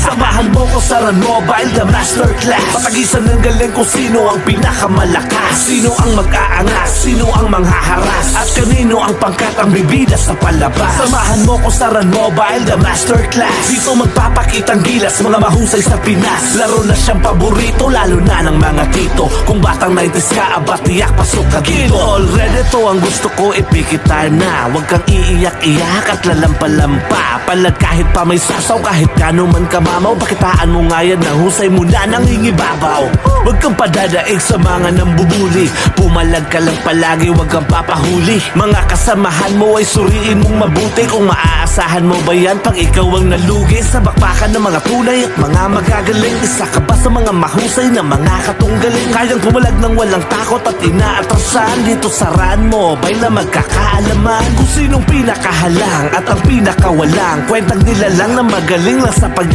Samahan mo ko sa Run Mobile, the masterclass. Patagisan ng galing kung sino ang pinakamalakas, sino ang mag-aangas, sino ang manghaharas, at kanino ang pangkat ang bibida sa palabas. Samahan mo ko sa Run Mobile, the masterclass. Dito magpapakitang gilas, mga mahusay sa Pinas. Laro na siyang paborito, lalo na ng mga tito. Kung batang 90s ka, aba tiyak pasok ka dito. Already to ang gusto ko, ipikit time na. Huwag kang iiyak-iyak at lalampa-lampa. Palad kahit pa may sasaw, kahit kano man kamamaw. Pakitaan mo nga yan, nahusay mo na nang hingibabaw. Huwag kang padadaig sa mga nambubuli. Pumalag ka lang palagi, huwag kang papahuli. Mga kasamahan mo ay suriin mong mabuti. Kung maaasahan mo ba yan pag ikaw ang nalugi sa bakbakan ng mga tunay at mga magagaling. Isa ka ba sa mga mahusay na mga katunggaling? Kayang pumalag ng walang takot at inaatrasan. Dito sa Run Mobile na magkakaalaman kung sinong pinakahalang at ang pinakawalang. Kwentang nila lang na magaling lang sa